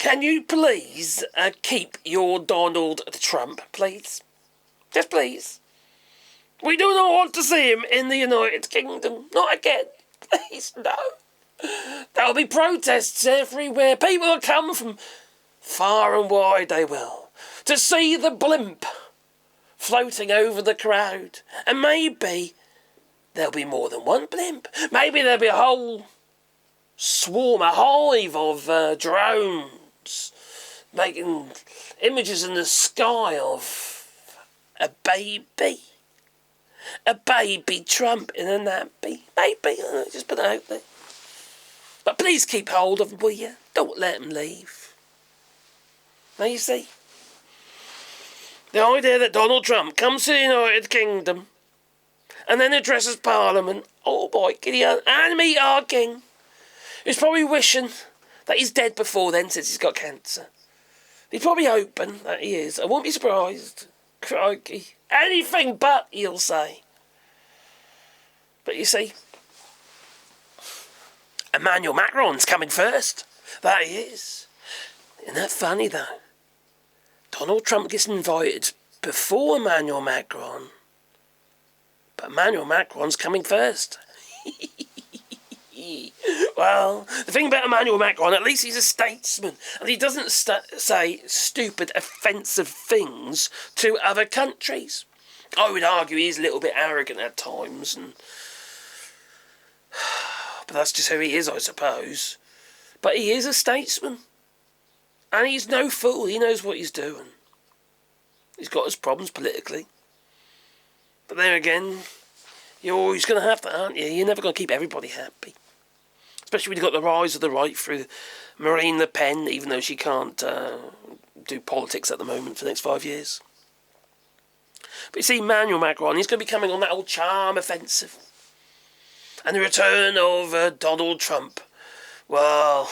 can you please keep your Donald Trump, please? Just please. We do not want to see him in the United Kingdom. Not again. Please, no. There'll be protests everywhere. People will come from far and wide, they will, to see the blimp floating over the crowd. And maybe there'll be more than one blimp. Maybe there'll be a whole swarm, a hive of drones making images in the sky of a baby. A baby Trump in a nappy. Maybe, just put it out there. But please keep hold of him, will you? Don't let him leave. Now you see, the idea that Donald Trump comes to the United Kingdom and then addresses Parliament, oh boy, Gideon, and meet our king, who's probably wishing that he's dead before then since he's got cancer. He's probably hoping that he is. I won't be surprised. Crikey. Anything but, he'll say. But you see, Emmanuel Macron's coming first. That he is. Isn't that funny, though? Donald Trump gets invited before Emmanuel Macron. But Emmanuel Macron's coming first. Well, the thing about Emmanuel Macron, at least he's a statesman, and he doesn't say stupid, offensive things to other countries. I would argue he's a little bit arrogant at times, but that's just who he is, I suppose. But he is a statesman, and he's no fool. He knows what he's doing. He's got his problems politically, but there again, you're always going to have that, aren't you? You're never going to keep everybody happy. Especially when you've got the rise of the right through Marine Le Pen, even though she can't do politics at the moment for the next 5 years. But you see, Emmanuel Macron, he's going to be coming on that old charm offensive. And the return of Donald Trump, well,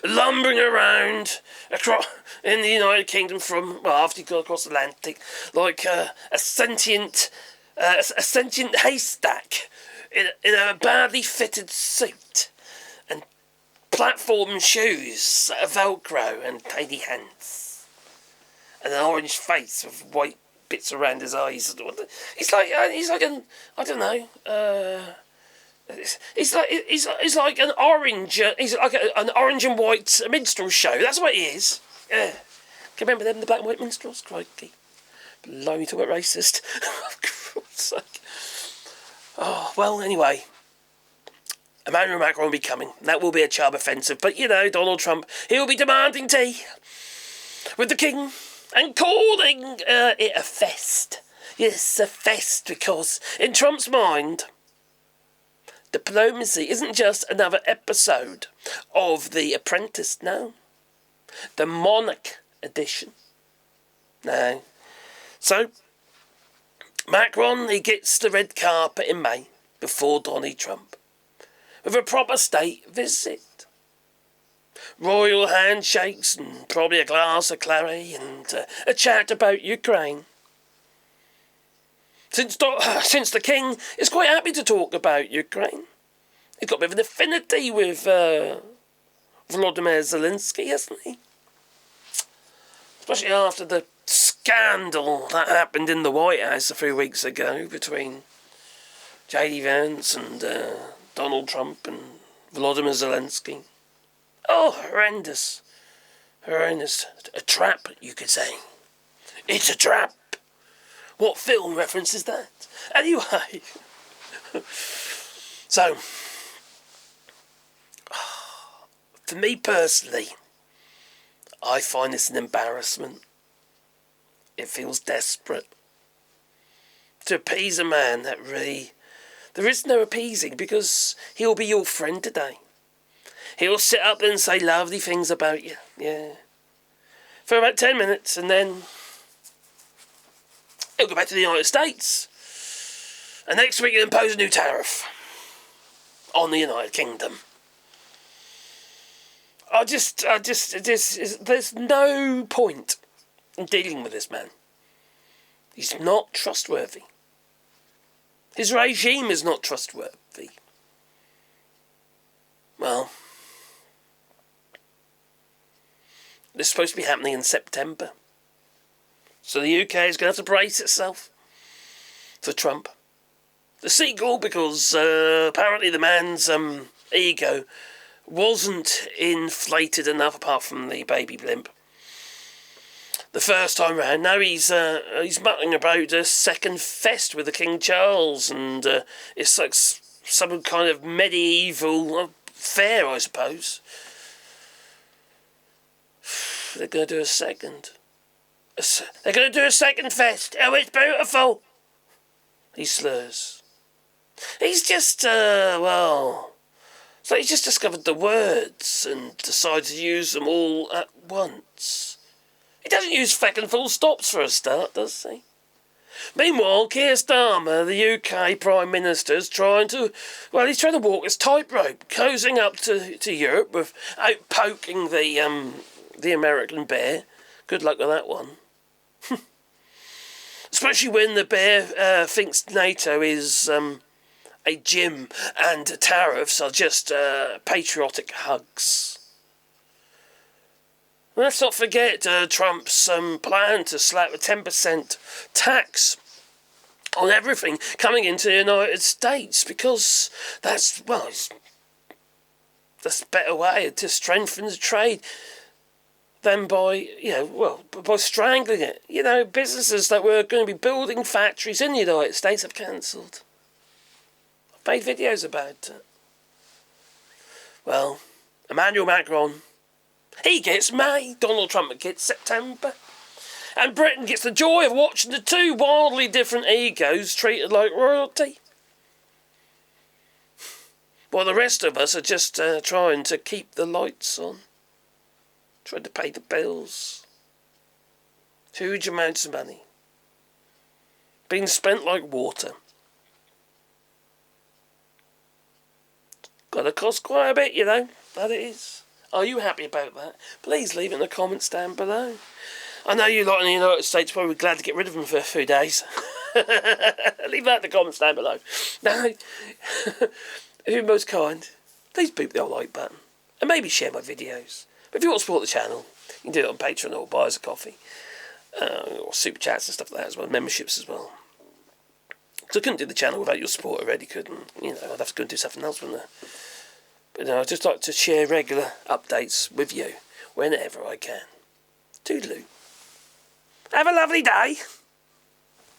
lumbering around in the United Kingdom from, well, after he got across the Atlantic, like a sentient haystack in a badly fitted suit and platform shoes that are Velcro and tiny hands and an orange face with white bits around his eyes. He's like an I don't know. He's like an orange. He's like an orange and white minstrel show. That's what he is. Yeah. Can you remember them, the black and white minstrels? Crikey. Blimey, talk about racist. For God's sake. Oh, well, anyway. Emmanuel Macron will be coming. That will be a charm offensive. But, you know, Donald Trump, he'll be demanding tea with the king and calling it a fest. Yes, a fest, because in Trump's mind, diplomacy isn't just another episode of The Apprentice, no. The Monarch edition. No. So, Macron, he gets the red carpet in May before Donald Trump with a proper state visit. Royal handshakes and probably a glass of claret and a chat about Ukraine. Since the king is quite happy to talk about Ukraine. He's got a bit of an affinity with Volodymyr Zelensky, hasn't he? Especially after the scandal that happened in the White House a few weeks ago between J.D. Vance and Donald Trump and Volodymyr Zelensky. Oh, horrendous. Horrendous. A trap, you could say. It's a trap. What film reference is that? Anyway. So, for me personally, I find this an embarrassment. It feels desperate. To appease a man that really... There is no appeasing, because he'll be your friend today. He'll sit up and say lovely things about you. Yeah. For about 10 minutes, and then he'll go back to the United States. And next week he'll impose a new tariff on the United Kingdom. There's no point in dealing with this man. He's not trustworthy. His regime is not trustworthy. Well, This is supposed to be happening in September. So the UK is going to have to brace itself for Trump. The sequel, because apparently the man's ego wasn't inflated enough, apart from the baby blimp, the first time round. Now he's muttering about a second fest with the King Charles, and it's like some kind of medieval fair, I suppose. They're going to do a second. They're going to do a second fest. Oh, it's beautiful. He slurs. He's just, so he's just discovered the words and decided to use them all at once. He doesn't use feckin' full stops for a start, does he? Meanwhile, Keir Starmer, the UK Prime Minister's trying to walk his tightrope, cozying up to Europe without poking the American bear. Good luck with that one. Especially when the bear thinks NATO is a gym and tariffs are just patriotic hugs. Let's not forget Trump's plan to slap a 10% tax on everything coming into the United States, because that's a better way to strengthen the trade than by strangling it. You know, businesses that were going to be building factories in the United States have cancelled. I've made videos about it. Well, Emmanuel Macron, he gets May, Donald Trump gets September, and Britain gets the joy of watching the two wildly different egos treated like royalty. While the rest of us are just trying to keep the lights on, trying to pay the bills. Huge amounts of money being spent like water. Gotta cost quite a bit, you know, that it is. Are you happy about that? Please leave it in the comments down below. I know you lot in the United States are probably glad to get rid of them for a few days. Leave that in the comments down below. Now, if you're most kind, please boop the old like button. And maybe share my videos. But if you want to support the channel, you can do it on Patreon or buy us a coffee. Or super chats and stuff like that as well. Memberships as well. Because I couldn't do the channel without your support already, couldn't. You know, I'd have to go and do something else, wouldn't I? But I'd just like to share regular updates with you whenever I can. Toodaloo. Have a lovely day.